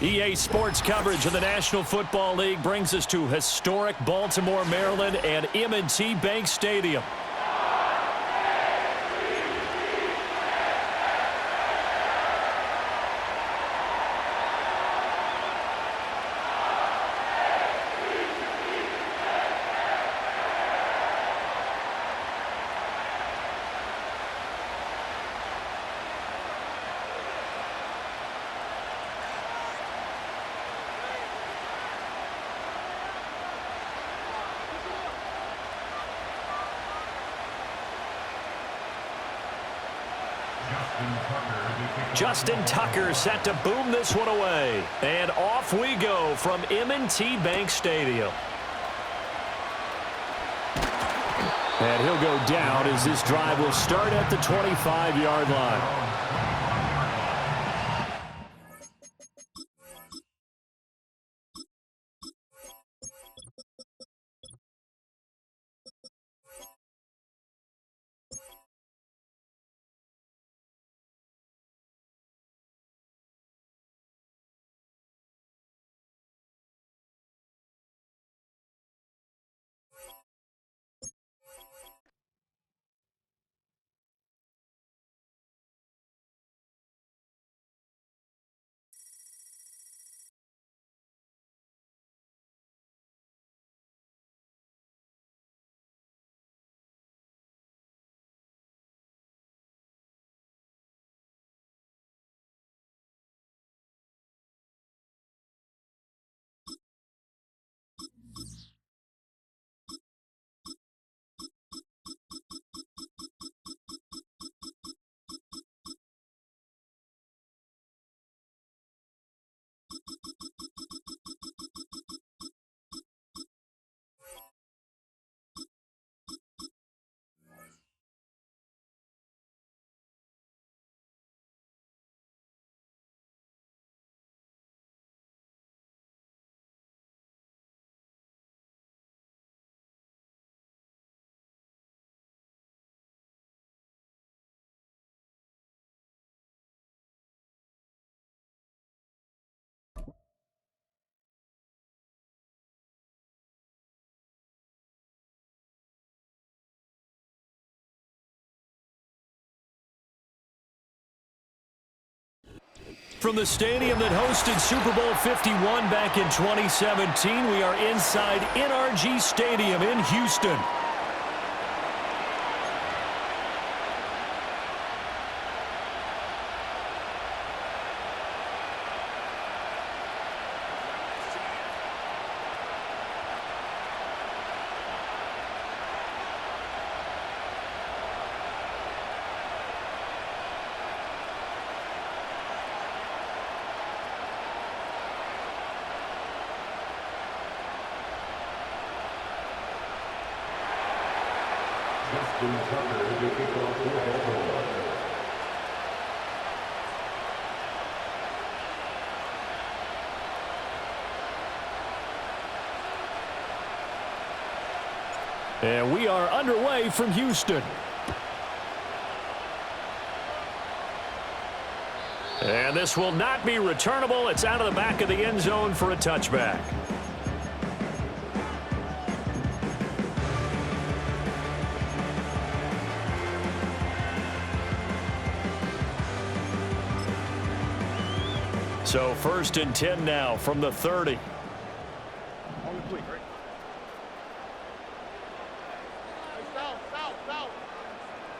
EA Sports coverage of the National Football League brings us to historic Baltimore, Maryland, and M&T Bank Stadium. Justin Tucker set to boom this one away. And off we go from M&T Bank Stadium. And he'll go down as this drive will start at the 25-yard line. From the stadium that hosted Super Bowl 51 back in 2017, we are inside NRG Stadium in Houston. And we are underway from Houston. And this will not be returnable. It's out of the back of the end zone for a touchback. So 1st and 10 now from the 30.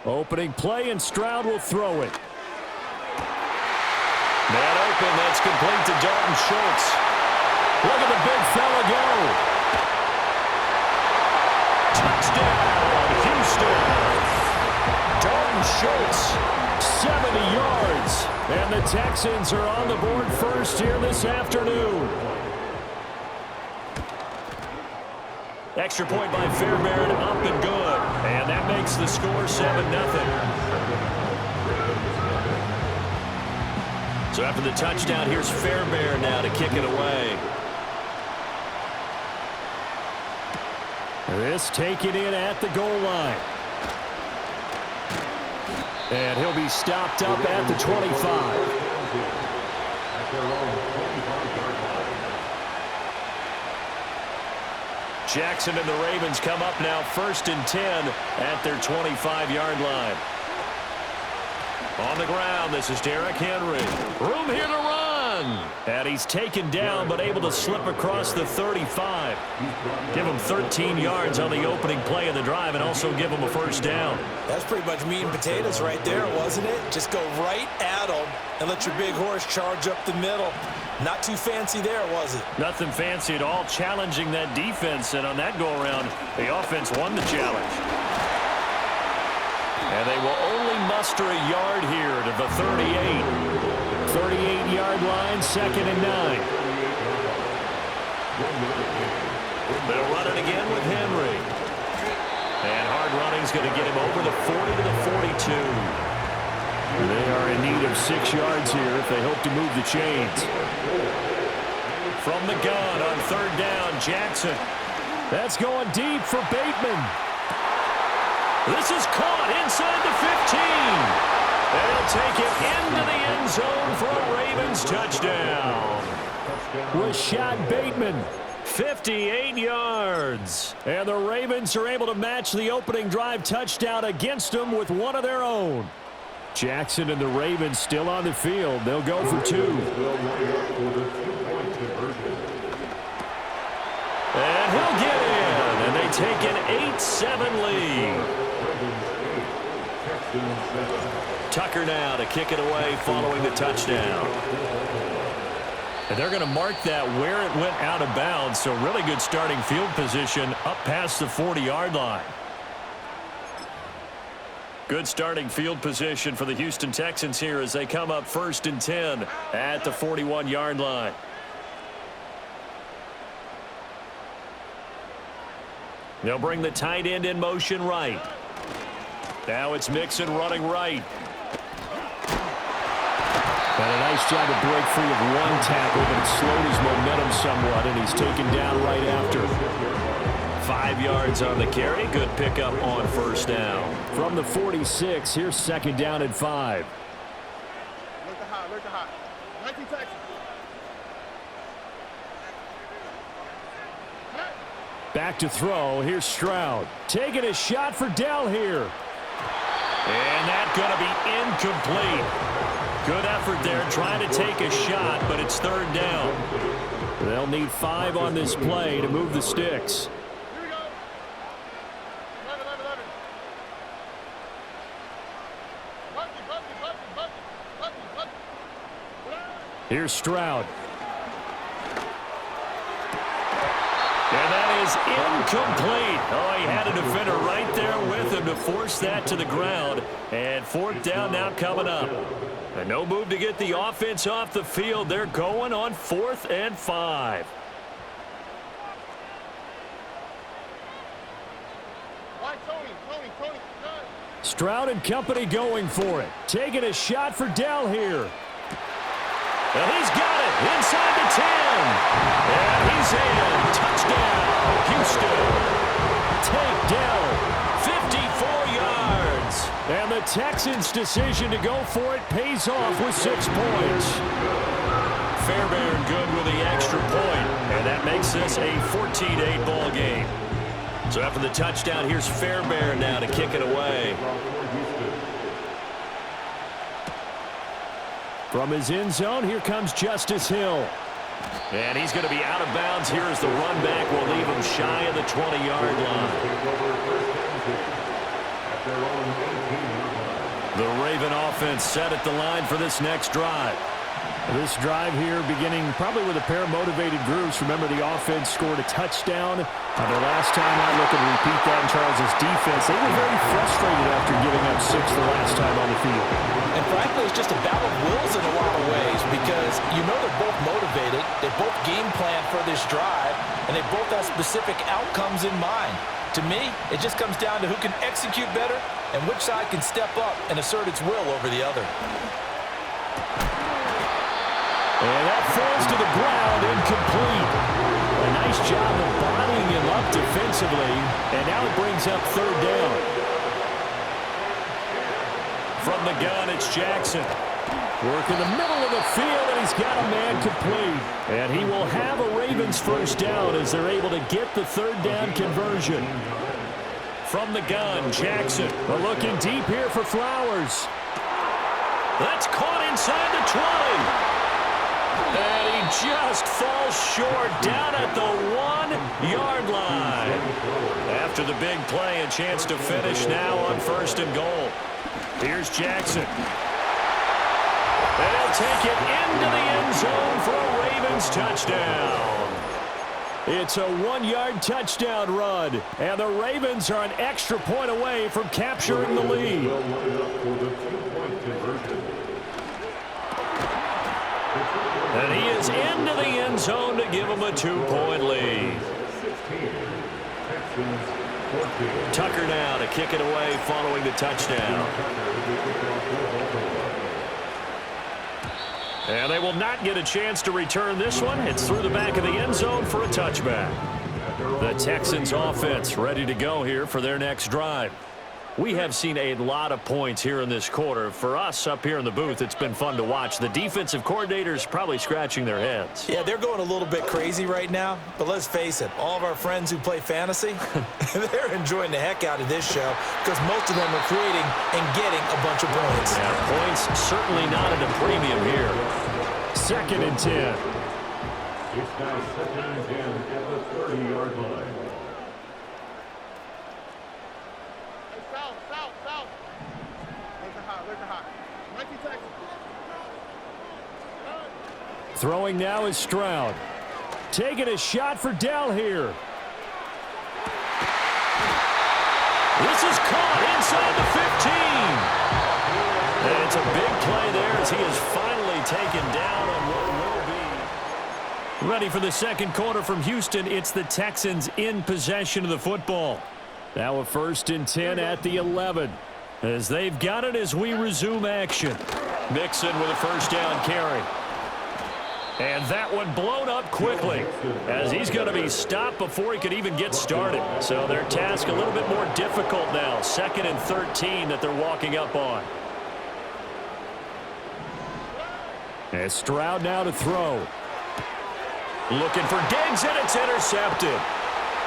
Opening play, and Stroud will throw it. Man open, that's complete to Dalton Schultz. Look at the big fella go. Touchdown, Houston. Dalton Schultz, 70 yards. And the Texans are on the board first here this afternoon. Extra point by Fairbairn, up and good. And that makes the score 7-0. So after the touchdown, here's Fairbairn now to kick it away. This taken in at the goal line. And he'll be stopped up at the 25. Jackson and the Ravens come up now 1st and 10 at their 25-yard line. On the ground, this is Derrick Henry. Room here to run. And he's taken down, but able to slip across the 35. Give him 13 yards on the opening play of the drive and also give him a first down. That's pretty much meat and potatoes right there, wasn't it? Just go right at them and let your big horse charge up the middle. Not too fancy there, was it? Nothing fancy at all, challenging that defense. And on that go-around, the offense won the challenge. And they will only muster a yard here to the 38. 38-yard line, 2nd and 9. They'll run it again with Henry. And hard running's going to get him over the 40 to the 42. They are in need of 6 yards here if they hope to move the chains. From the gun on 3rd down, Jackson. That's going deep for Bateman. This is caught inside the 15. They'll take it into the end zone for a Ravens touchdown. Rashad Bateman, 58 yards. And the Ravens are able to match the opening drive touchdown against them with one of their own. Jackson and the Ravens still on the field. They'll go for 2. And he'll get in. And they take an 8-7 lead. Tucker now to kick it away following the touchdown. And they're going to mark that where it went out of bounds. So really good starting field position up past the 40-yard line. Good starting field position for the Houston Texans here as they come up 1st and 10 at the 41-yard line. They'll bring the tight end in motion right. Now it's Mixon running right. And a nice job to break free of one tackle, but it slowed his momentum somewhat, and he's taken down right after. 5 yards on the carry. Good pickup on 1st down. From the 46, here's 2nd down and 5. Look high. 19 Texans. Back to throw. Here's Stroud. Taking a shot for Dell here. And that's going to be incomplete. Good effort there trying to take a shot, but it's 3rd down. They'll need 5 on this play to move the sticks. Here we go. 11. Bucky. Here's Stroud. And that is incomplete. Oh, he had a defender right there with him to force that to the ground. And 4th down now coming up. And no move to get the offense off the field. They're going on 4th and 5. Tony. Stroud and company going for it. Taking a shot for Dell here. And he's got it inside the 10. And he's in. Touchdown, Houston. Take Dell. 54 yards. And the Texans' decision to go for it pays off with 6 points. Fairbairn good with the extra point. And that makes this a 14-8 ball game. So after the touchdown, here's Fairbairn now to kick it away. From his end zone, here comes Justice Hill. And he's going to be out of bounds here as the run back will leave him shy of the 20-yard line. The Raven offense set at the line for this next drive. This drive here beginning probably with a pair of motivated groups. Remember, the offense scored a touchdown. Their last time out, looking to repeat that in Charles's defense. They were very frustrated after giving up 6 the last time on the field. And frankly, it's just a battle of wills in a lot of ways because you know they're both motivated. They both game plan for this drive, and they both have specific outcomes in mind. To me, it just comes down to who can execute better and which side can step up and assert its will over the other. And that falls to the ground, incomplete. A nice job of bodying him up defensively, and now it brings up 3rd down. From the gun, it's Jackson. Work in the middle of the field, and he's got a man complete. And he will have a Ravens first down as they're able to get the third down conversion. From the gun, Jackson. But looking deep here for Flowers. That's caught inside the 20. And he just falls short down at the 1-yard line. After the big play, a chance to finish now on first and goal. Here's Jackson. And he'll take it into the end zone for a Ravens touchdown. It's a 1-yard touchdown run, and the Ravens are an extra point away from capturing the lead. And he is into the end zone to give him a 2-point lead. Tucker now to kick it away following the touchdown. And they will not get a chance to return this one. It's through the back of the end zone for a touchback. The Texans offense ready to go here for their next drive. We have seen a lot of points here in this quarter. For us up here in the booth, it's been fun to watch. The defensive coordinators probably scratching their heads. Yeah, they're going a little bit crazy right now. But let's face it, all of our friends who play fantasy, they're enjoying the heck out of this show because most of them are creating and getting a bunch of points. Yeah, points certainly not at a premium here. 2nd and 10. It's now 2nd and 10 at the 30-yard line. South. Look at hot. 19 Texas. Throwing now is Stroud. Taking a shot for Dell here. This is caught inside the 15. And it's a big play there as he is finally taken down on what will be. Ready for the second quarter from Houston. It's the Texans in possession of the football. Now a 1st and 10 at the 11. As they've got it as we resume action. Mixon with a first down carry. And that one blown up quickly as he's going to be stopped before he could even get started. So their task a little bit more difficult now. 2nd and 13 that they're walking up on. As Stroud now to throw. Looking for Diggs, and it's intercepted.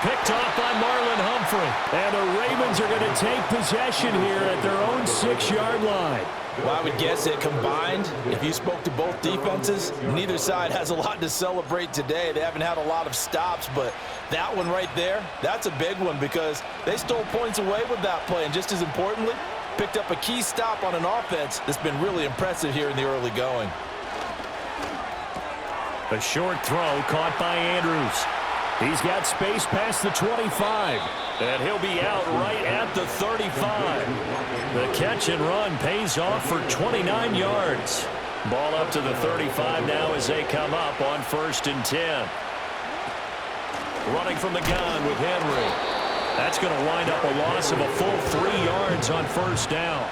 Picked off by Marlon Humphrey. And the Ravens are going to take possession here at their own 6-yard line. Well, I would guess that combined, if you spoke to both defenses, neither side has a lot to celebrate today. They haven't had a lot of stops, but that one right there, that's a big one because they stole points away with that play. And just as importantly, picked up a key stop on an offense that's been really impressive here in the early going. A short throw caught by Andrews. He's got space past the 25, and he'll be out right at the 35. The catch and run pays off for 29 yards. Ball up to the 35 now as they come up on 1st and 10. Running from the gun with Henry. That's going to wind up a loss of a full 3 yards on 1st down.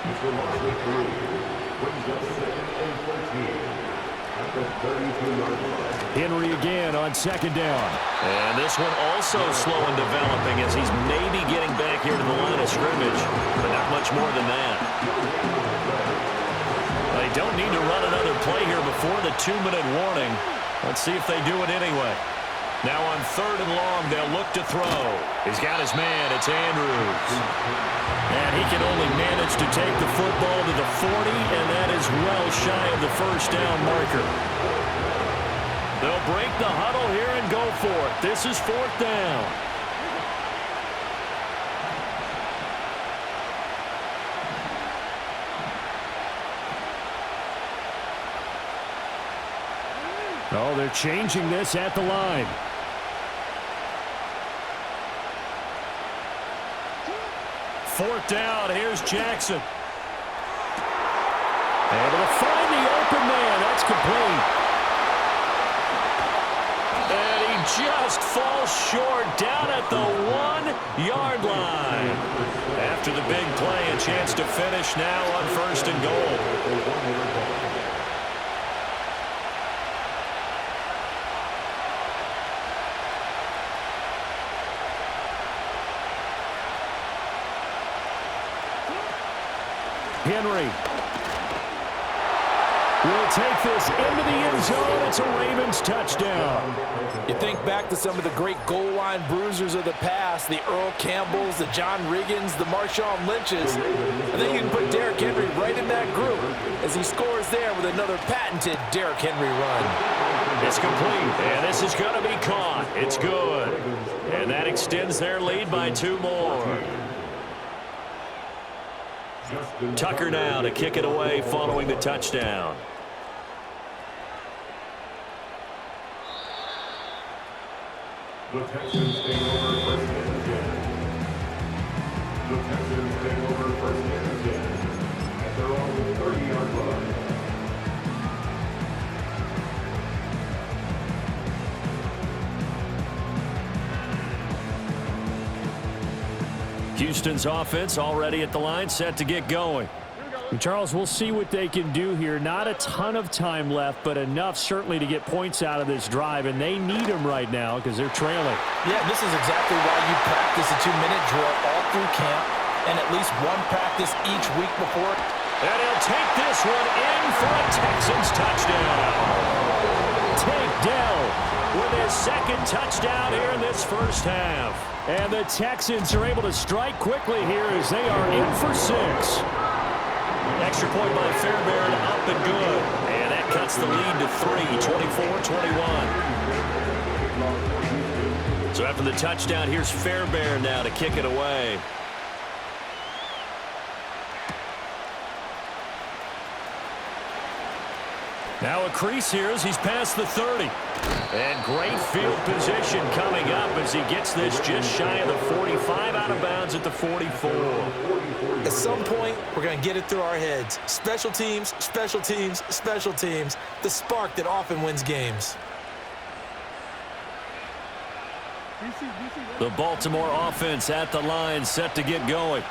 Henry again on 2nd down. And this one also slow in developing as he's maybe getting back here to the line of scrimmage, but not much more than that. They don't need to run another play here before the 2-minute warning. Let's see if they do it anyway. Now on 3rd and long, they'll look to throw. He's got his man. It's Andrews. And he can only manage to take the football to the 40, and that is well shy of the first down marker. They'll break the huddle here and go for it. This is 4th down. Oh, they're changing this at the line. Fourth down, here's Jackson. Able to find the open man. That's complete. And he just falls short down at the 1-yard line. After the big play, a chance to finish now on 1st and goal. Henry. will take this into the end zone. It's a Ravens touchdown. You think back to some of the great goal line bruisers of the past, the Earl Campbells, the John Riggins, the Marshawn Lynches, and then you can put Derrick Henry right in that group as he scores there with another patented Derrick Henry run. It's complete, and this is going to be caught. It's good. And that extends their lead by 2 more. Tucker now to kick it away following the touchdown. The Texans take over first and 10. The Texans take over first and 10 at their own 30-yard line. Houston's offense already at the line, set to get going. Charles, we'll see what they can do here. Not a ton of time left, but enough certainly to get points out of this drive, and they need them right now because they're trailing. Yeah, this is exactly why you practice a 2-minute drill all through camp and at least one practice each week before. And he'll take this one in for a Texans touchdown. Tank Dell with his second touchdown here in this first half. And the Texans are able to strike quickly here as they are in for 6. Extra point by Fairbairn, up and good. And that cuts the lead to 3, 24-21. So after the touchdown, here's Fairbairn now to kick it away. Now a crease here as he's past the 30. And great field position coming up as he gets this just shy of the 45, out of bounds at the 44. At some point, we're going to get it through our heads. Special teams, special teams, special teams. The spark that often wins games. The Baltimore offense at the line, set to get going.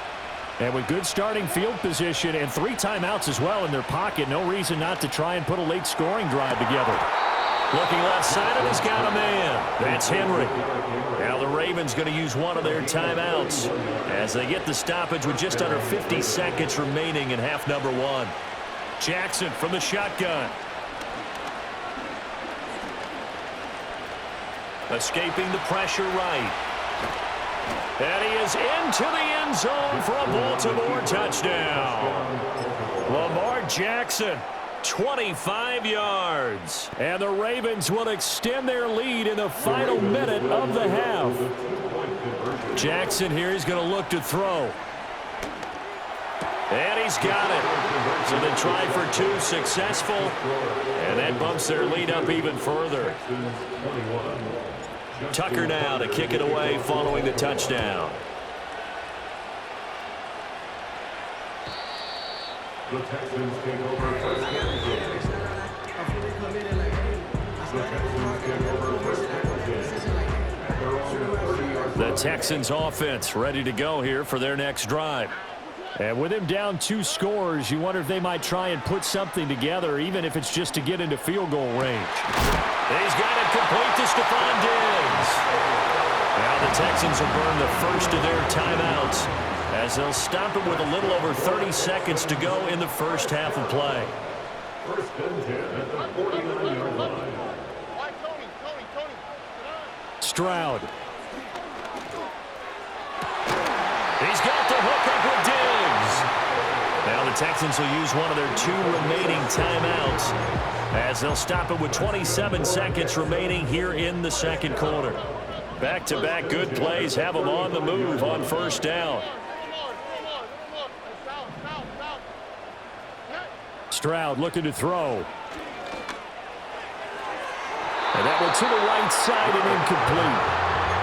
And with good starting field position and 3 timeouts as well in their pocket, no reason not to try and put a late scoring drive together. Looking left side of, he's got a man. That's Henry. Now the Ravens going to use one of their timeouts as they get the stoppage with just under 50 seconds remaining in half number 1. Jackson from the shotgun. Escaping the pressure right. And he is into the end zone for a Baltimore touchdown. Lamar Jackson, 25 yards. And the Ravens will extend their lead in the final minute of the half. Jackson here is going to look to throw. And he's got it. So they try for 2, successful. And that bumps their lead up even further. Tucker now to kick it away following the touchdown. The Texans take over first and 10. The Texans offense ready to go here for their next drive. And with him down 2 scores, you wonder if they might try and put something together, even if it's just to get into field goal range. He's got it complete to Stephon Diggs. Now the Texans will burn the first of their timeouts as they'll stop it with a little over 30 seconds to go in the first half of play. First and 10 at the 49-yard line. Stroud. He's got the hook up with Diggs. Now the Texans will use one of their 2 remaining timeouts as they'll stop it with 27 seconds remaining here in the second quarter. Back-to-back good plays have them on the move on first down. Stroud looking to throw. And that one to the right side and incomplete.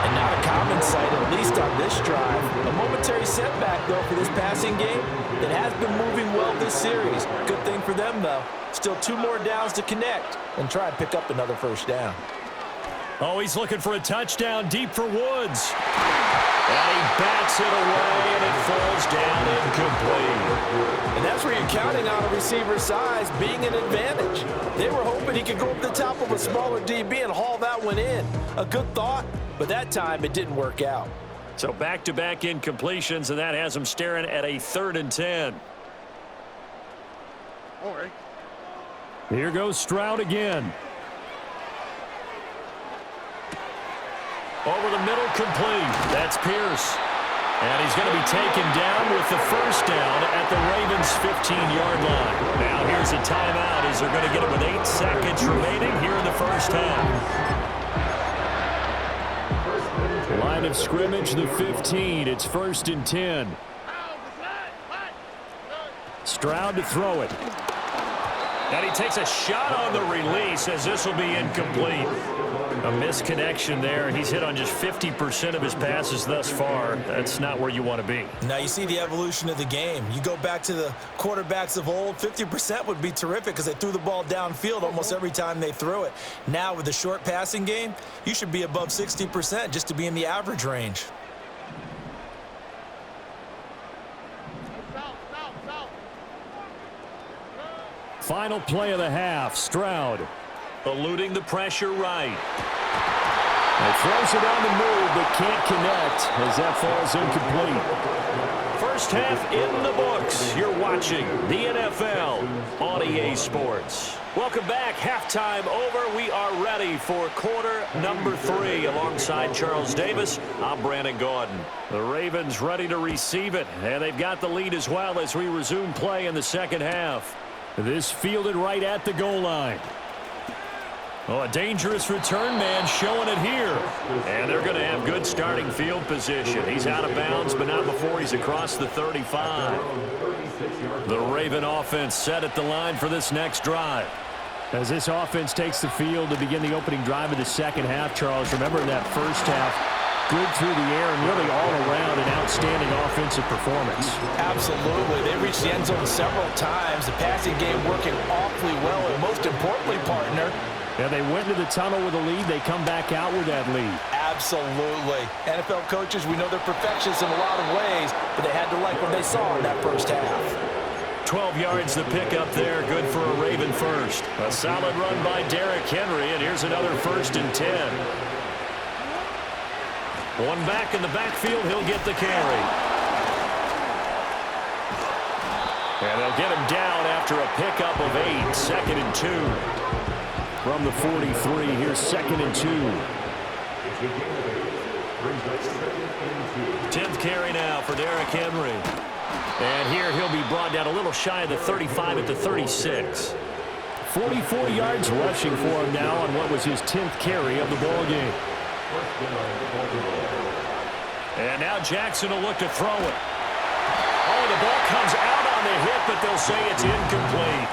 And not a common sight, at least on this drive. A momentary setback, though, for this passing game. It has been moving well this series. Good thing for them, though. Still 2 more downs to connect and try and pick up another first down. Oh, he's looking for a touchdown deep for Woods. And he bats it away, and it falls down incomplete. And that's where you're counting on a receiver's size being an advantage. They were hoping he could go up the top of a smaller DB and haul that one in. A good thought, but that time it didn't work out. So back-to-back incompletions, and that has him staring at a 3rd and 10. All right. Here goes Stroud again. Over the middle, complete. That's Pierce. And he's going to be taken down with the first down at the Ravens' 15-yard line. Now here's a timeout as they're going to get it with 8 seconds remaining here in the first half. Line of scrimmage, the 15. It's 1st and 10. Stroud to throw it. And he takes a shot on the release as this will be incomplete. A misconnection there. He's hit on just 50% of his passes thus far. That's not where you want to be. Now you see the evolution of the game. You go back to the quarterbacks of old, 50% would be terrific because they threw the ball downfield almost every time they threw it. Now with the short passing game, you should be above 60% just to be in the average range. Final play of the half. Stroud eluding the pressure right. And throws it on the move, but can't connect as that falls incomplete. First half in the books. You're watching the NFL on EA Sports. Welcome back. Halftime over. We are ready for quarter number 3. Alongside Charles Davis, I'm Brandon Gaudin. The Ravens ready to receive it, and they've got the lead as well as we resume play in the second half. This fielded right at the goal line. Oh, a dangerous return man showing it here. And they're going to have good starting field position. He's out of bounds, but not before he's across the 35. The Raven offense set at the line for this next drive. As this offense takes the field to begin the opening drive of the second half, Charles, remember in that first half, good through the air and really all around an outstanding offensive performance. Absolutely. They reached the end zone several times. The passing game working awfully well. And most importantly, partner, yeah, they went to the tunnel with a lead. They come back out with that lead. Absolutely. NFL coaches, we know they're perfectionists in a lot of ways, but they had to like what they saw in that first half. 12 yards the pickup there. Good for a Raven first. A solid run by Derrick Henry, and here's another 1st and 10. One back in the backfield. He'll get the carry. And they'll get him down after a pickup of 8. 2nd and 2. From the 43, here's 2nd and 2. 10th carry now for Derrick Henry. And here he'll be brought down a little shy of the 35 at the 36. 44 yards rushing for him now on what was his 10th carry of the ball game. And now Jackson will look to throw it. Oh, the ball comes out on the hit, but they'll say it's incomplete.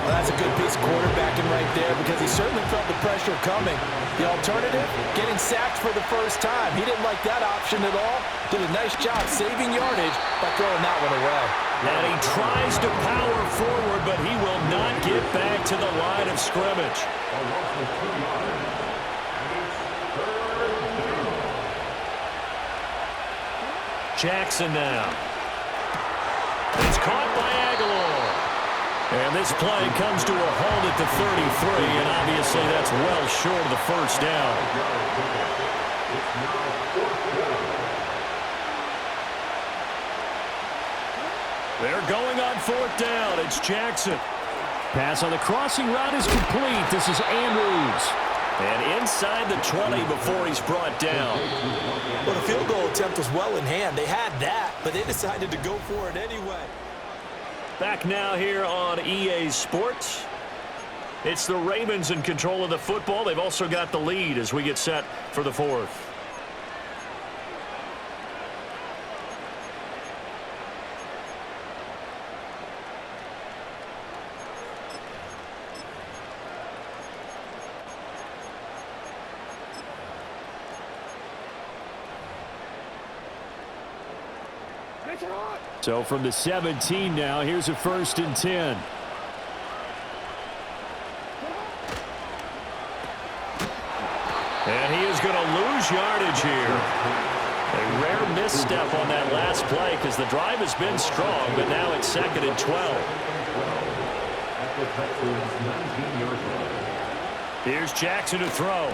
Well, that's a good piece of quarterbacking right there because he certainly felt the pressure coming. The alternative, getting sacked for the first time. He didn't like that option at all. Did a nice job saving yardage by throwing that one away. And he tries to power forward, but he will not get back to the line of scrimmage. Jackson now. It's caught by Aguilar. And this play comes to a halt at the 33, and obviously that's well short of the first down. They're going on 4th down. It's Jackson. Pass on the crossing route is complete. This is Andrews. And inside the 20 before he's brought down. Well, the field goal attempt was well in hand. They had that, but they decided to go for it anyway. Back now here on EA Sports. It's the Ravens in control of the football. They've also got the lead as we get set for the 4th. So from the 17 now, here's a 1st and 10. And he is going to lose yardage here. A rare misstep on that last play because the drive has been strong, but now it's 2nd and 12. Here's Jackson to throw.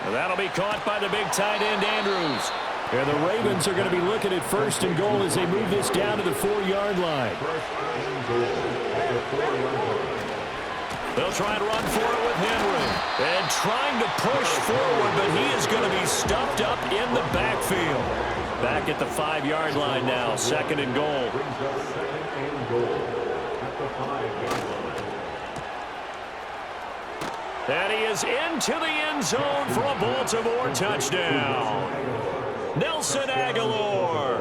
And that'll be caught by the big tight end, Andrews. And the Ravens are going to be looking at 1st and goal as they move this down to the 4-yard line. They'll try and run for it with Henry. And trying to push forward, but he is going to be stuffed up in the backfield. Back at the 5-yard line now, 2nd and goal. Brings up 2nd and goal at the 5-yard line. And he is into the end zone for a Baltimore touchdown. Nelson Aguilar,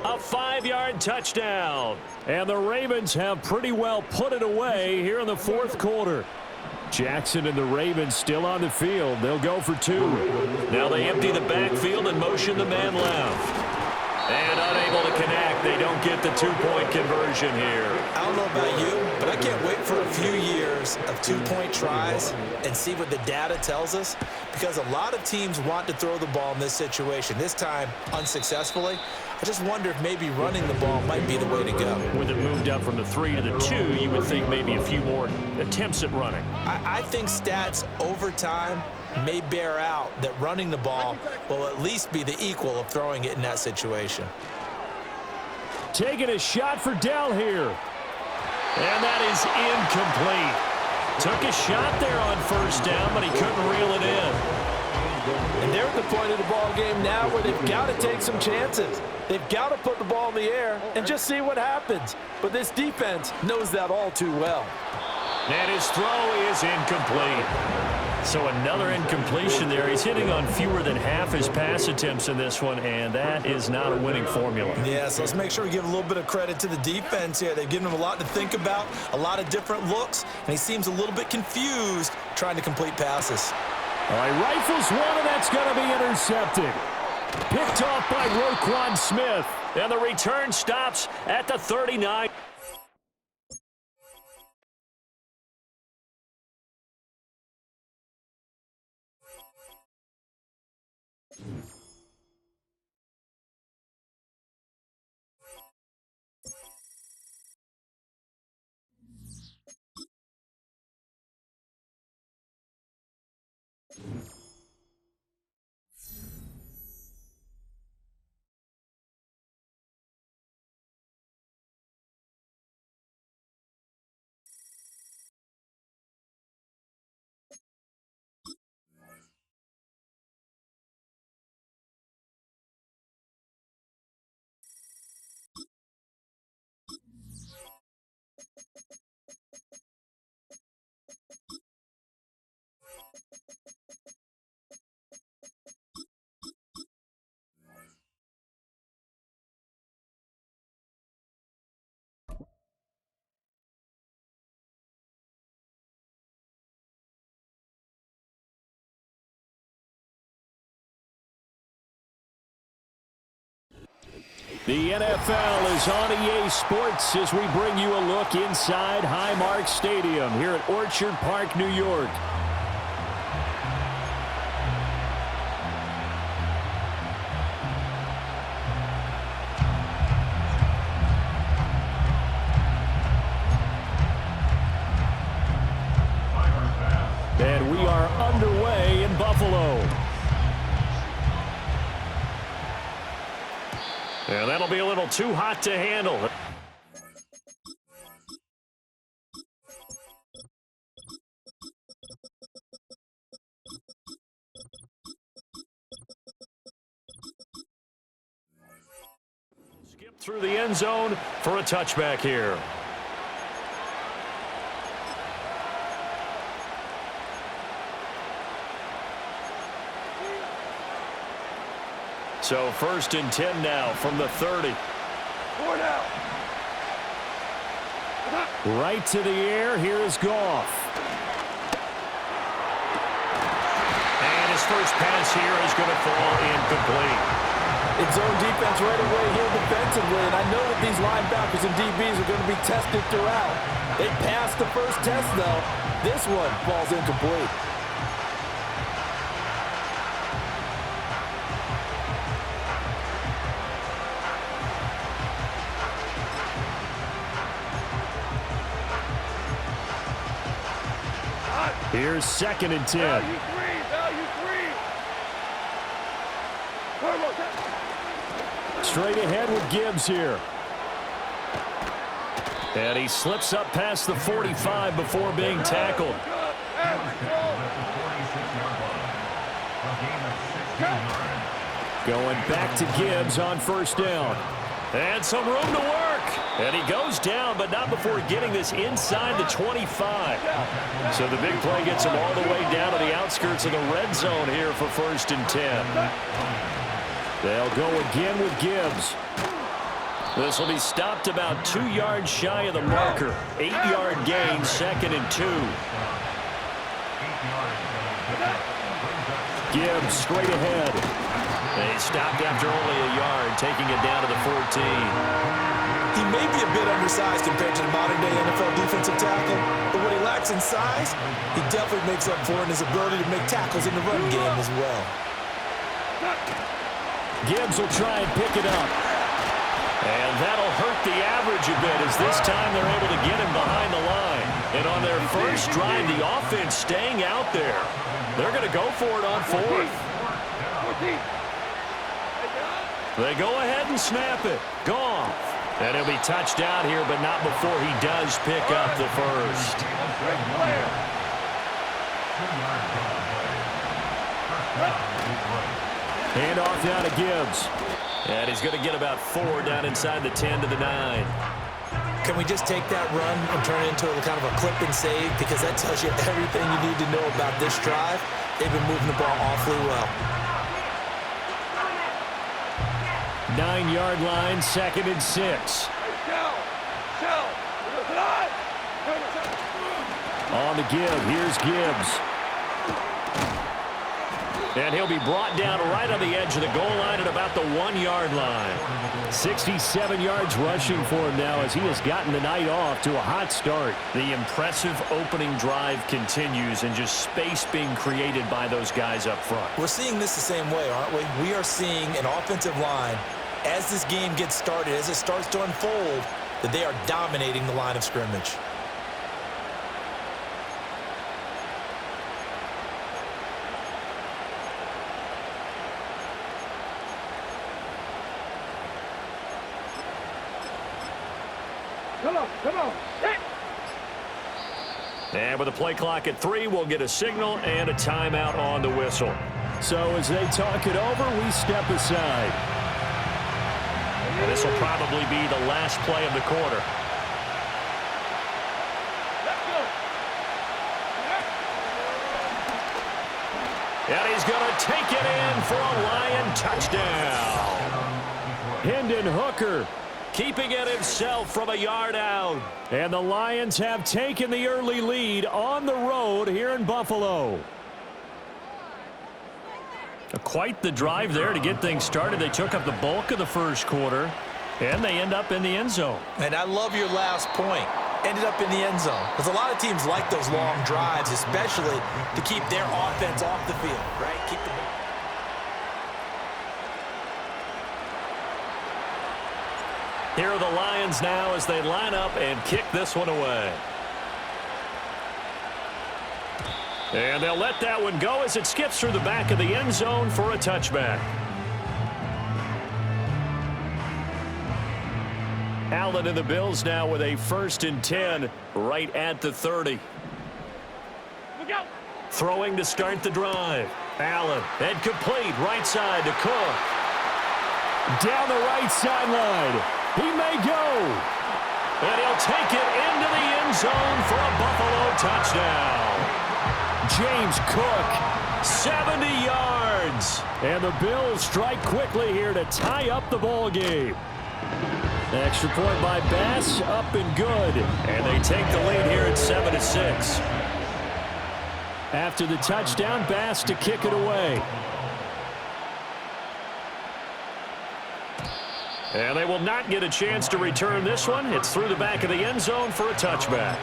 a 5-yard touchdown. And the Ravens have pretty well put it away here in the 4th quarter. Jackson and the Ravens still on the field. They'll go for 2. Now they empty the backfield and motion the man left. And unable to connect. They don't get the 2-point conversion here. I don't know about you, but I can't wait for a few years of 2-point tries and see what the data tells us, because a lot of teams want to throw the ball in this situation. This time, unsuccessfully. I just wonder if maybe running the ball might be the way to go. With it moved up from the 3 to the 2, you would think maybe a few more attempts at running. I think stats over time may bear out that running the ball will at least be the equal of throwing it in that situation. Taking a shot for Dell here. And that is incomplete. Took a shot there on 1st down, but he couldn't reel it in. And they're at the point of the ball game now where they've got to take some chances. They've got to put the ball in the air and just see what happens. But this defense knows that all too well. And his throw is incomplete. So another incompletion there. He's hitting on fewer than half his pass attempts in this one, and that is not a winning formula. Yeah, so let's make sure we give a little bit of credit to the defense here. They've given him a lot to think about, a lot of different looks, and he seems a little bit confused trying to complete passes. All right, rifles one, and that's going to be intercepted. Picked off by Roquan Smith, and the return stops at the 39. The NFL is on EA Sports as we bring you a look inside Highmark Stadium here at Orchard Park, New York. And we are underway in Buffalo. And that'll be a little too hot to handle. Skip through the end zone for a touchback here. So 1st and 10 now from the 30. Right to the air. Here is Goff. And his first pass here is going to fall incomplete. It's zone defense right away here defensively, and I know that these linebackers and DBs are going to be tested throughout. They passed the first test, though. This one falls incomplete. Here's 2nd and 10. Value three. Straight ahead with Gibbs here. And he slips up past the 45 before being tackled. Going back to Gibbs on first down. And some room to work. And he goes down, but not before getting this inside the 25. So the big play gets him all the way down to the outskirts of the red zone here for 1st and 10. They'll go again with Gibbs. This will be stopped about 2 yards shy of the marker. 8-yard gain, 2nd and 2. Gibbs straight ahead. And he stopped after only a yard, taking it down to the 14. He may be a bit undersized compared to the modern-day NFL defensive tackle, but what he lacks in size, he definitely makes up for in his ability to make tackles in the run game as well. Gibbs will try and pick it up. And that'll hurt the average a bit as this time they're able to get him behind the line. And on their first drive, the offense staying out there. They're going to go for it on 4th. They go ahead and snap it. Gone. And he'll be touched out here, but not before he does pick up the first. Hand off down to Gibbs. And he's going to get about 4 down inside the 10 to the 9. Can we just take that run and turn it into a kind of a clip and save? Because that tells you everything you need to know about this drive. They've been moving the ball awfully well. 9-yard line, 2nd and 6. On the give, here's Gibbs. And he'll be brought down right on the edge of the goal line at about the 1-yard line. 67 yards rushing for him now as he has gotten the night off to a hot start. The impressive opening drive continues and just space being created by those guys up front. We're seeing this the same way, aren't we? We are seeing an offensive line, as this game gets started, as it starts to unfold, that they are dominating the line of scrimmage. Come on. And with the play clock at 3, we'll get a signal and a timeout on the whistle. So as they talk it over, we step aside. And this will probably be the last play of the quarter. And he's going to take it in for a Lion touchdown. Hendon Hooker keeping it himself from a yard out. And the Lions have taken the early lead on the road here in Buffalo. Quite the drive there to get things started. They took up the bulk of the first quarter, and they end up in the end zone. And I love your last point. Ended up in the end zone. Because a lot of teams like those long drives, especially to keep their offense off the field, right? Keep the Here are the Lions now as they line up and kick this one away. And they'll let that one go as it skips through the back of the end zone for a touchback. Allen and the Bills now with a 1st and 10 right at the 30. Throwing to start the drive. Allen, and complete right side to Cook. Down the right sideline. He may go. And he'll take it into the end zone for a Buffalo touchdown. James Cook, 70 yards. And the Bills strike quickly here to tie up the ball game. Extra point by Bass, up and good. And they take the lead here at 7-6. After the touchdown, Bass to kick it away. And they will not get a chance to return this one. It's through the back of the end zone for a touchback.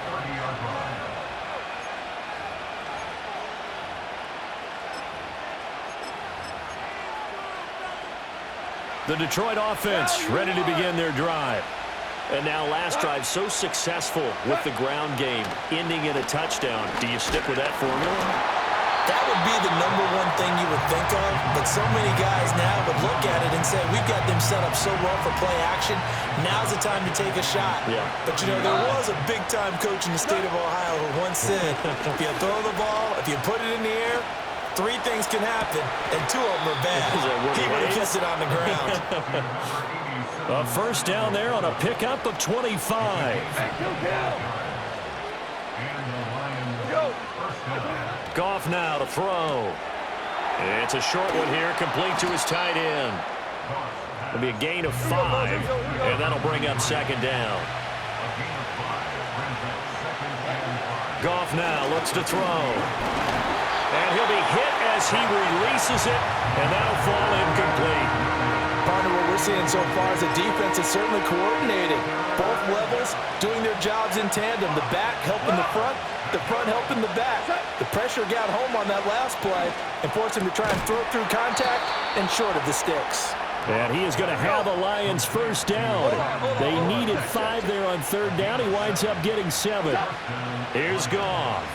The Detroit offense ready to begin their drive. And now last drive so successful with the ground game, ending in a touchdown. Do you stick with that formula? That would be the number one thing you would think of, but so many guys now would look at it and say, we've got them set up so well for play action, now's the time to take a shot. Yeah. But, you know, there was a big-time coach in the state of Ohio who once said, if you throw the ball, if you put it in the air, 3 things can happen, and 2 of them are bad. He would have kept it on the ground. A first down there on a pickup of 25. Goff now to throw. It's a short one here, complete to his tight end. It'll be a gain of 5, and that'll bring up second down. Goff now looks to throw. And he'll be hit as he releases it, and that'll fall incomplete. Partner, what we're seeing so far is the defense is certainly coordinated. Both levels doing their jobs in tandem. The back helping the front helping the back. The pressure got home on that last play and forced him to try and throw through contact and short of the sticks. And he is going to have a Lions first down. They needed 5 there on third down. He winds up getting 7. Here's Goff.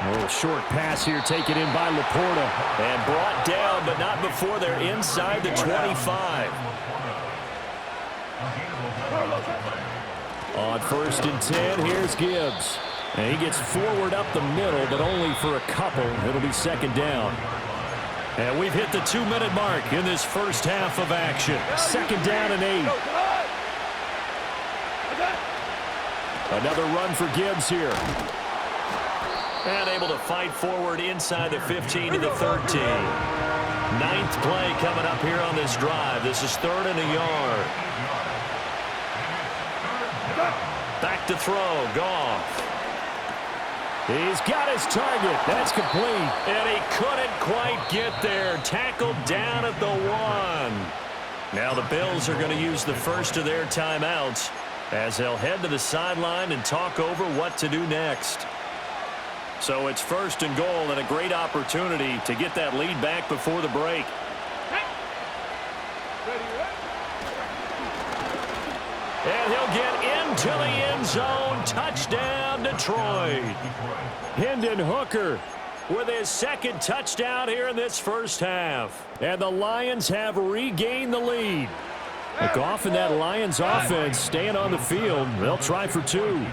A little short pass here taken in by Laporta. And brought down, but not before they're inside the 25. On first and 10, here's Gibbs. And he gets forward up the middle, but only for a couple. It'll be second down. And we've hit the 2-minute mark in this first half of action. Second down and 8. Another run for Gibbs here. And able to fight forward inside the 15 to the 13. 9th play coming up here on this drive. This is 3rd and a yard. Back to throw, Goff. He's got his target. That's complete. And he couldn't quite get there. Tackled down at the 1. Now the Bills are going to use the first of their timeouts as they'll head to the sideline and talk over what to do next. So it's 1st and goal and a great opportunity to get that lead back before the break. And he'll get into the end zone. Touchdown, Detroit. Hendon Hooker with his 2nd touchdown here in this first half. And the Lions have regained the lead. Goff and that Lions offense staying on the field. They'll try for 2.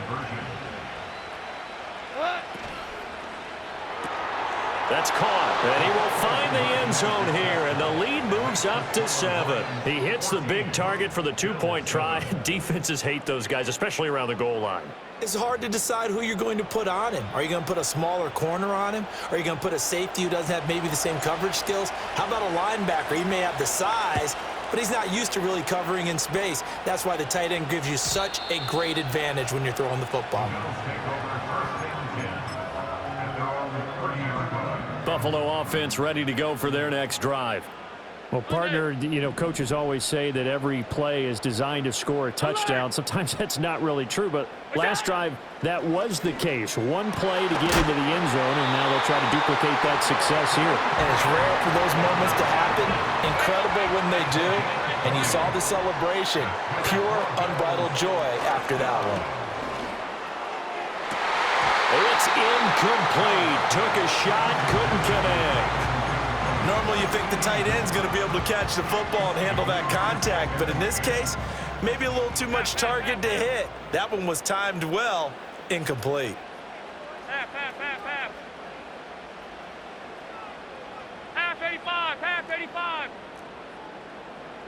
That's caught, and he will find the end zone here, and the lead moves up to 7. He hits the big target for the 2-point try. Defenses hate those guys, especially around the goal line. It's hard to decide who you're going to put on him. Are you going to put a smaller corner on him? Are you going to put a safety who doesn't have maybe the same coverage skills? How about a linebacker? He may have the size, but he's not used to really covering in space. That's why the tight end gives you such a great advantage when you're throwing the football. Buffalo offense ready to go for their next drive. Well, partner, you know, coaches always say that every play is designed to score a touchdown. Sometimes that's not really true, but last drive, that was the case. One play to get into the end zone, and now they'll try to duplicate that success here. And it's rare for those moments to happen. Incredible when they do. And you saw the celebration. Pure, unbridled joy after that one. It's incomplete. Took a shot, couldn't connect. Normally you think the tight end's going to be able to catch the football and handle that contact, but in this case, maybe a little too much target to hit. That one was timed well, incomplete. Half 85, half 85.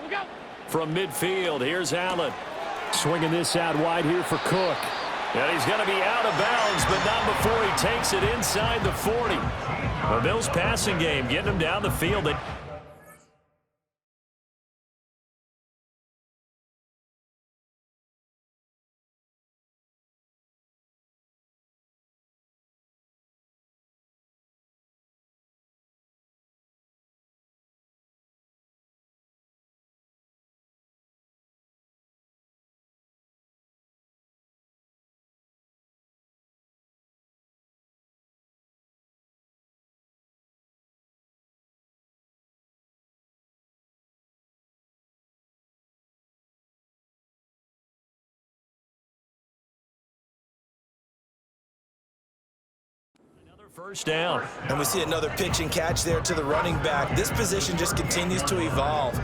We go. From midfield, here's Allen. Swinging this out wide here for Cook. And he's going to be out of bounds, but not before he takes it inside the 40. The Bills passing game getting him down the field. First down. And we see another pitch and catch there to the running back. This position just continues to evolve.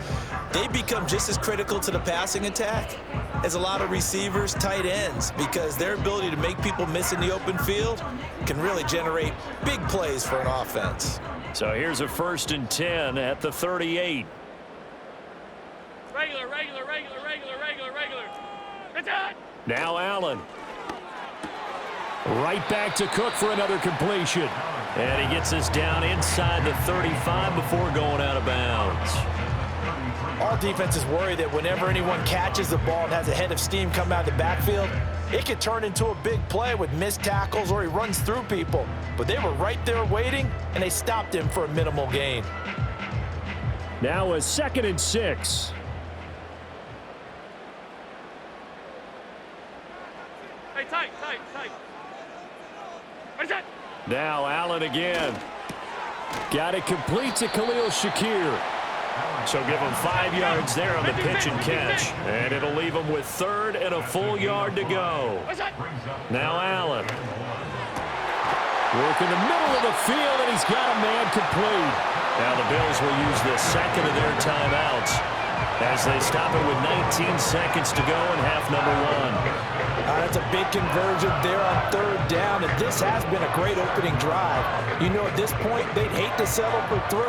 They become just as critical to the passing attack as a lot of receivers, tight ends, because their ability to make people miss in the open field can really generate big plays for an offense. So here's a 1st and 10 at the 38. Regular. That's it. Now Allen. Right back to Cook for another completion. And he gets this down inside the 35 before going out of bounds. All defenses worry that whenever anyone catches the ball and has a head of steam come out of the backfield, it could turn into a big play with missed tackles or he runs through people. But they were right there waiting, and they stopped him for a minimal gain. Now a 2nd and 6. Hey, tight. What is that? Now Allen again. Got it complete to Khalil Shakir. So give him 5 yards there on the pitch and catch. And it'll leave him with 3rd and a full yard to go. What's that? Now Allen. Work in the middle of the field, and he's got a man complete. Now the Bills will use the 2nd of their timeouts as they stop it with 19 seconds to go in half number 1. That's a big conversion there on 3rd down, and this has been a great opening drive. You know, at this point, they'd hate to settle for 3,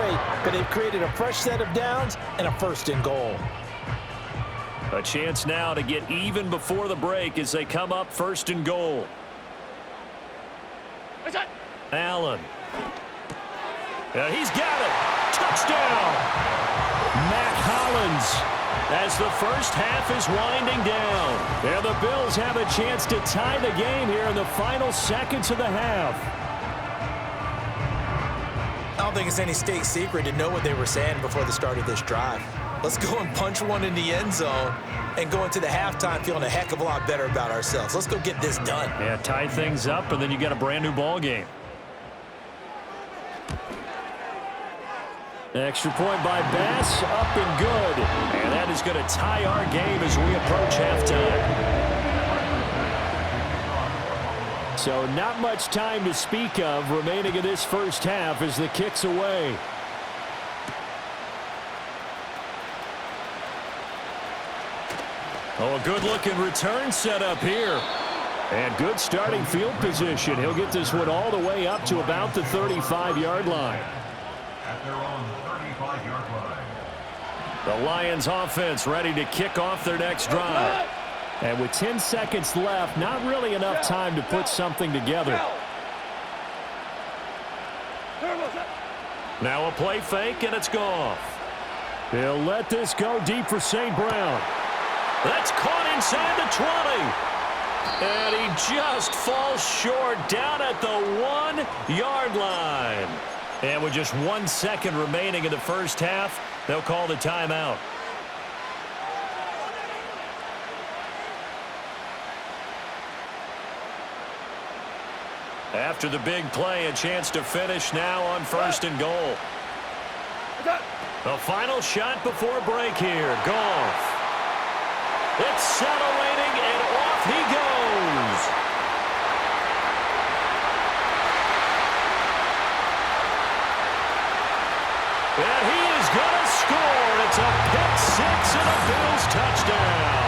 but they've created a fresh set of downs and a 1st and goal. A chance now to get even before the break as they come up 1st and goal. What's that? Allen. He's got it. Touchdown. Matt Hollins. As the first half is winding down. And the Bills have a chance to tie the game here in the final seconds of the half. I don't think it's any state secret to know what they were saying before the start of this drive. Let's go and punch one in the end zone and go into the halftime feeling a heck of a lot better about ourselves. Let's go get this done. Yeah, tie things up, and then you got a brand new ball game. Extra point by Bass, up and good. And that is going to tie our game as we approach halftime. So not much time to speak of remaining in this first half as the kick's away. Oh, a good-looking return set up here. And good starting field position. He'll get this one all the way up to about the 35-yard line. At their own 35-yard line. The Lions offense ready to kick off their next drive. And with 10 seconds left, not really enough time to put something together. Now a play fake, and it's Goff. He'll let this go deep for St. Brown. That's caught inside the 20. And he just falls short down at the 1-yard line. And with just 1 second remaining in the first half, they'll call the timeout. After the big play, a chance to finish now on 1st and goal. The final shot before break here. Goff. Accelerating, and off he goes. And he is going to score. It's a pick-6 and a Bills touchdown.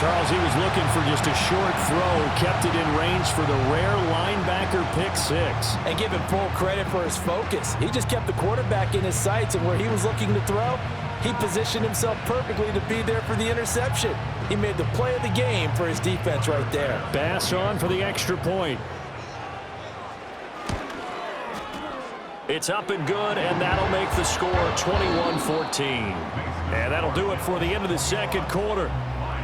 Charles, he was looking for just a short throw, kept it in range for the rare linebacker pick-6. And give him full credit for his focus. He just kept the quarterback in his sights, and where he was looking to throw, he positioned himself perfectly to be there for the interception. He made the play of the game for his defense right there. Bass on for the extra point. It's up and good, and that'll make the score 21-14. And that'll do it for the end of the second quarter.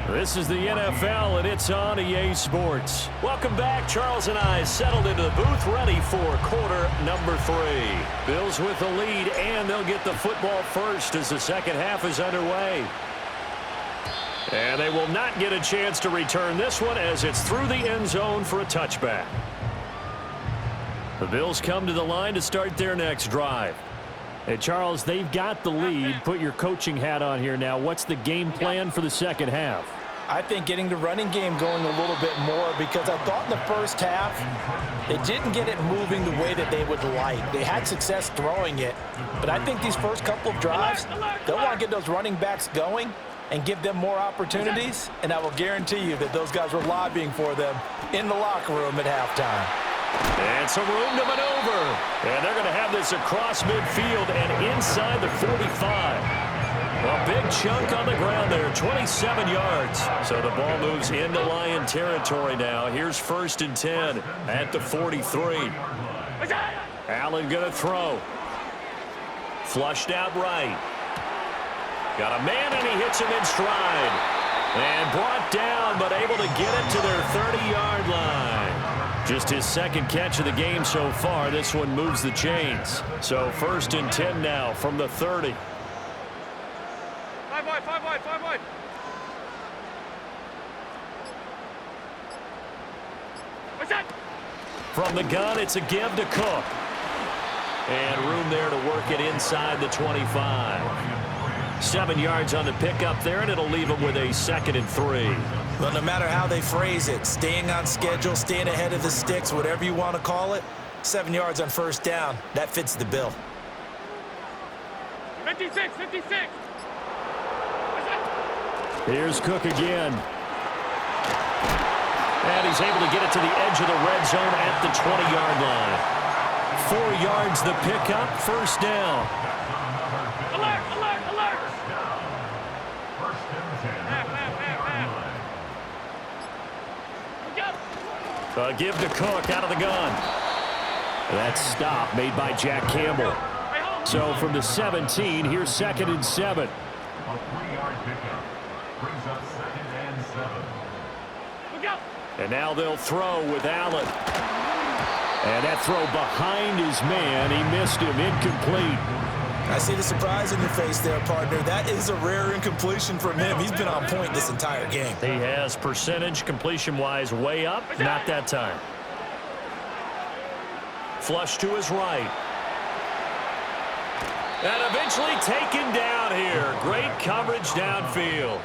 This is the NFL, and it's on EA Sports. Welcome back. Charles and I settled into the booth, ready for quarter number 3. Bills with the lead, and they'll get the football first as the second half is underway. And they will not get a chance to return this one as it's through the end zone for a touchback. The Bills come to the line to start their next drive. Hey, Charles, they've got the lead. Put your coaching hat on here now. What's the game plan for the second half? I think getting the running game going a little bit more, because I thought in the first half they didn't get it moving the way that they would like. They had success throwing it, but I think these first couple of drives, they'll want to get those running backs going and give them more opportunities, and I will guarantee you that those guys were lobbying for them in the locker room at halftime. And some room to maneuver. And they're going to have this across midfield and inside the 45. A big chunk on the ground there, 27 yards. So the ball moves into Lion territory now. Here's 1st and 10 at the 43. Allen going to throw. Flushed out right. Got a man, and he hits him in stride. And brought down, but able to get it to their 30-yard line. Just his second catch of the game so far. This one moves the chains. So 1st and 10 now from the 30. 5 wide. What's that? From the gun, it's a give to Cook. And room there to work it inside the 25. 7 yards on the pickup there, and it'll leave him with a 2nd and 3. Well, no matter how they phrase it, staying on schedule, staying ahead of the sticks, whatever you want to call it, 7 yards on 1st down, that fits the bill. 56. Here's Cook again. And he's able to get it to the edge of the red zone at the 20-yard line. 4 yards the pickup, 1st down. Alert! A give to Cook out of the gun. That stop made by Jack Campbell. So from the 17, here's 2nd and 7. A 3-yard pickup brings up 2nd and 7. And now they'll throw with Allen. And that throw behind his man. He missed him, incomplete. I see the surprise in your face there, partner. That is a rare incompletion from him. He's been on point this entire game. He has percentage completion-wise way up. Not that time. Flush to his right. And eventually taken down here. Great coverage downfield.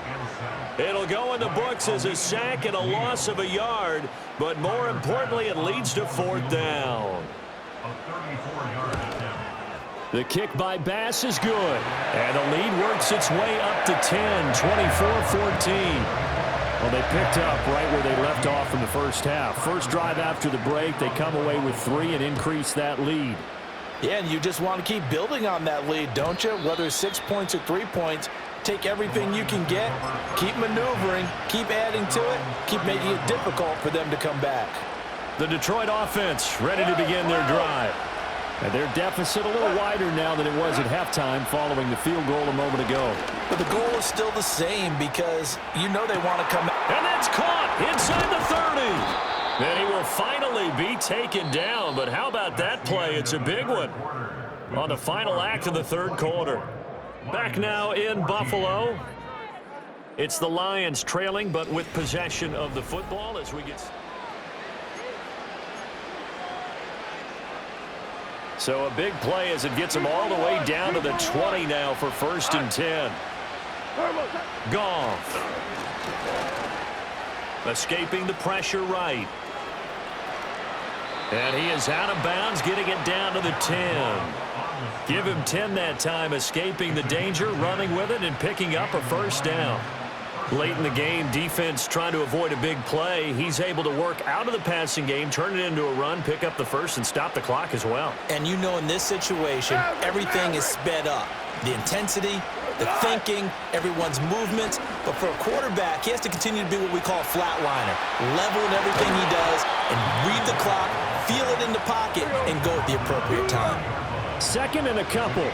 It'll go in the books as a sack and a loss of a yard, but more importantly, it leads to 4th down. A 34-yard attempt. The kick by Bass is good, and the lead works its way up to 10, 24-14. Well, they picked up right where they left off in the first half. First drive after the break, they come away with 3 and increase that lead. Yeah, and you just want to keep building on that lead, don't you? Whether it's 6 points or 3 points, take everything you can get, keep maneuvering, keep adding to it, keep making it difficult for them to come back. The Detroit offense ready to begin their drive. And their deficit a little wider now than it was at halftime following the field goal a moment ago. But the goal is still the same because you know they want to come out. And that's caught inside the 30. And he will finally be taken down. But how about that play? It's a big one on the final act of the 3rd quarter. Back now in Buffalo. It's the Lions trailing, but with possession of the football as we get... So a big play as it gets them all the way down to the 20 now for 1st and 10. Goff. Escaping the pressure right. And he is out of bounds, getting it down to the 10. Give him 10 that time, escaping the danger, running with it, and picking up a 1st down. Late in the game, defense trying to avoid a big play. He's able to work out of the passing game, turn it into a run, pick up the 1st, and stop the clock as well. And you know in this situation, everything is sped up. The intensity, the thinking, everyone's movements. But for a quarterback, he has to continue to be what we call a flatliner. Level in everything he does and read the clock, feel it in the pocket, and go at the appropriate time. 2nd and a couple.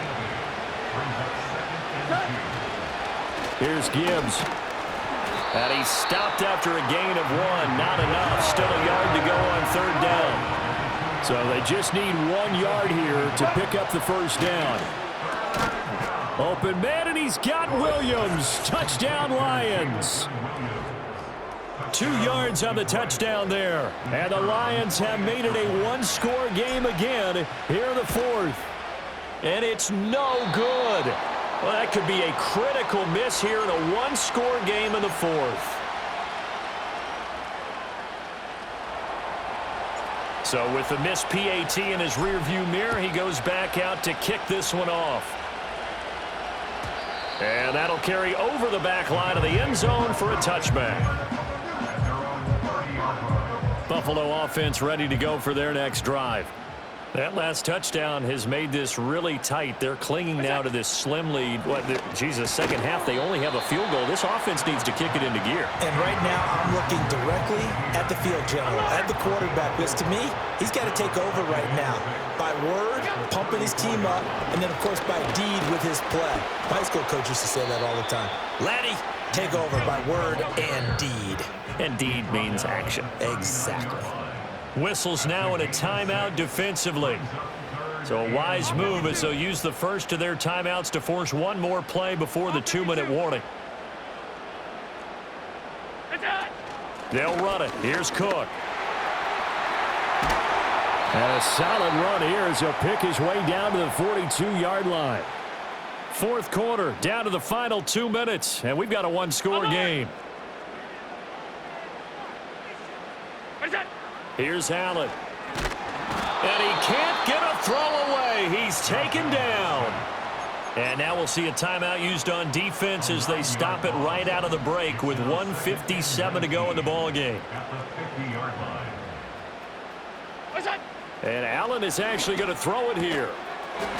Here's Gibbs. And he stopped after a gain of 1. Not enough. Still a yard to go on 3rd down. So they just need 1 yard here to pick up the 1st down. Open man, and he's got Williams. Touchdown, Lions. 2 yards on the touchdown there. And the Lions have made it a 1-score game again here in the 4th. And it's no good. Well, that could be a critical miss here in a 1-score game in the 4th. So with the missed PAT in his rearview mirror, he goes back out to kick this one off. And that'll carry over the back line of the end zone for a touchback. Buffalo offense ready to go for their next drive. That last touchdown has made this really tight. They're clinging now to this slim lead. Second half, they only have a field goal. This offense needs to kick it into gear. And right now, I'm looking directly at the field general, at the quarterback, because to me, he's got to take over right now. By word, pumping his team up, and then, of course, by deed with his play. My high school coach used to say that all the time. Laddie, take over by word and deed. And deed means action. Exactly. Whistles now in a timeout defensively. So a wise move as they'll use the first of their timeouts to force one more play before the 2-minute warning. They'll run it. Here's Cook. And a solid run here as he'll pick his way down to the 42-yard line. Fourth quarter, down to the final 2 minutes, and we've got a one-score game. Here's Allen. And he can't get a throw away. He's taken down. And now we'll see a timeout used on defense as they stop it right out of the break with 1:57 to go in the ballgame. And Allen is actually going to throw it here.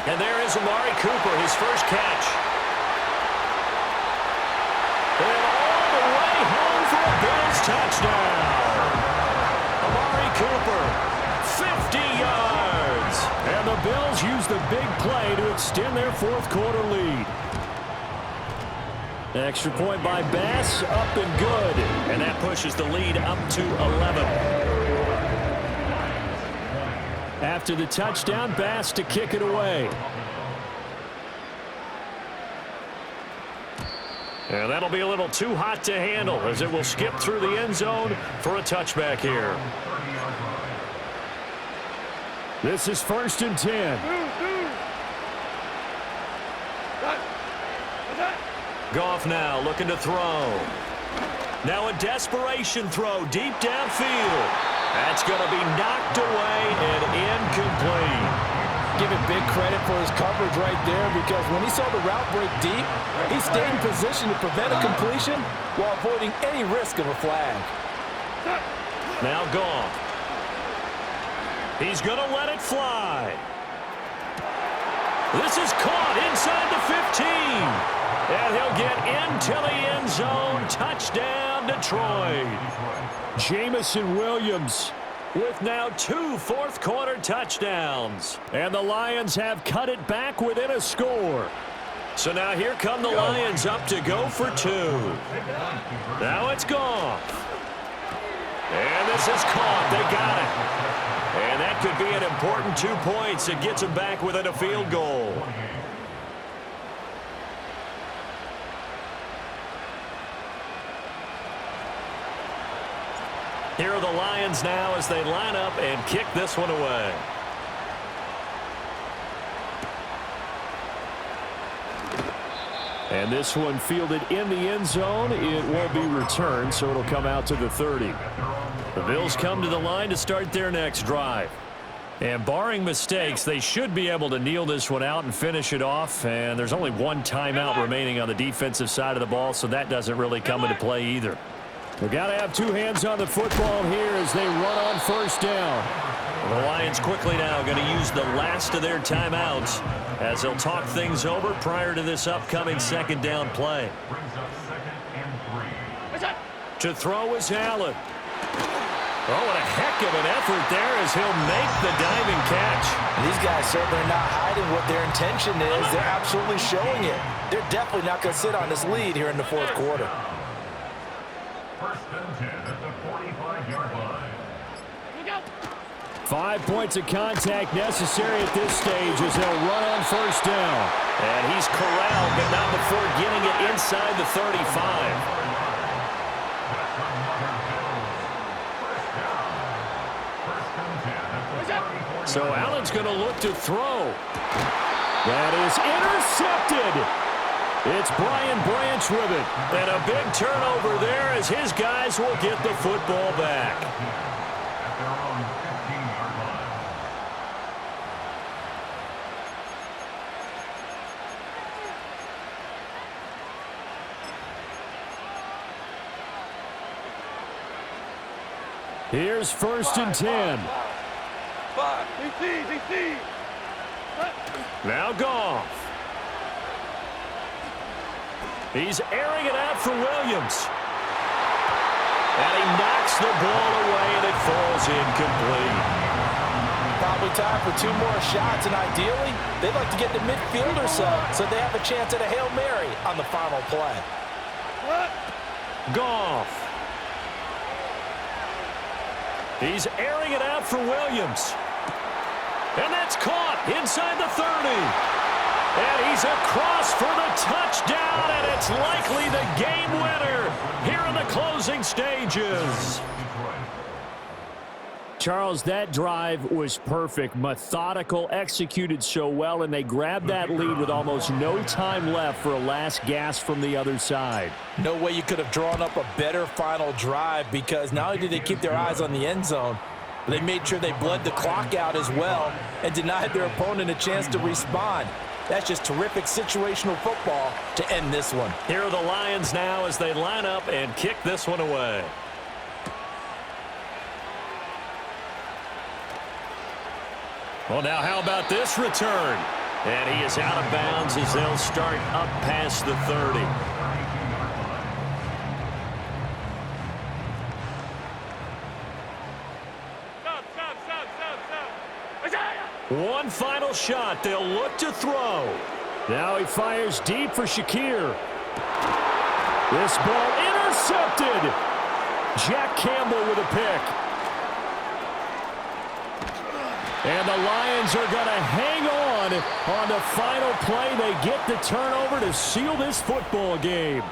And there is Amari Cooper, his first catch. And all the way home for a Bills touchdown. Amari Cooper, 50 yards. And the Bills use the big play to extend their fourth quarter lead. Extra point by Bass, up and good. And that pushes the lead up to 11. After the touchdown, Bass to kick it away. And that'll be a little too hot to handle as it will skip through the end zone for a touchback here. This is 1st and 10. Goff now looking to throw. Now a desperation throw deep downfield. That's going to be knocked away and incomplete. Give him big credit for his coverage right there, because when he saw the route break deep, he stayed in position to prevent a completion while avoiding any risk of a flag. Now Goff. He's going to let it fly. This is caught inside the 15. And he'll get into the end zone. Touchdown, Detroit. Jamison Williams with now 2 fourth-quarter touchdowns. And the Lions have cut it back within a score. So now here come the Lions up to go for 2. Now it's Goff. And this is caught. They got it. And that could be an important 2 points. It gets them back within a field goal. Here are the Lions now as they line up and kick this one away. And this one fielded in the end zone. It will be returned, so it'll come out to the 30. The Bills come to the line to start their next drive. And barring mistakes, they should be able to kneel this one out and finish it off. And there's only one timeout remaining on the defensive side of the ball, so that doesn't really come into play either. We've got to have 2 hands on the football here as they run on first down. The Lions quickly now going to use the last of their timeouts as they'll talk things over prior to this upcoming second down play. To throw is Allen. Oh, what a heck of an effort there as he'll make the diving catch. These guys certainly are not hiding what their intention is. They're absolutely showing it. They're definitely not going to sit on this lead here in the fourth quarter. 1st and 10 at the 45-yard line. 5 points of contact necessary at this stage as they'll run on first down. And he's corralled, but not before getting it inside the 35. So Allen's going to look to throw. That is intercepted. It's Brian Branch with it. And a big turnover there as his guys will get the football back. Here's 1st and 10. Now Goff. He's airing it out for Williams. And he knocks the ball away, and it falls incomplete. Probably time for 2 more shots, and ideally, they'd like to get to midfield or so they have a chance at a Hail Mary on the final play. Goff. He's airing it out for Williams. And that's caught inside the 30. And he's across for the touchdown, and it's likely the game winner here in the closing stages. Charles, that drive was perfect, methodical, executed so well, and they grabbed that lead with almost no time left for a last gasp from the other side. No way you could have drawn up a better final drive, because not only did they keep their eyes on the end zone, but they made sure they bled the clock out as well and denied their opponent a chance to respond. That's just terrific situational football to end this one. Here are the Lions now as they line up and kick this one away. Well, now how about this return? And he is out of bounds as they'll start up past the 30. One final shot. They'll look to throw. Now he fires deep for Shakir. This ball intercepted. Jack Campbell with a pick. And the Lions are going to hang on the final play. They get the turnover to seal this football game.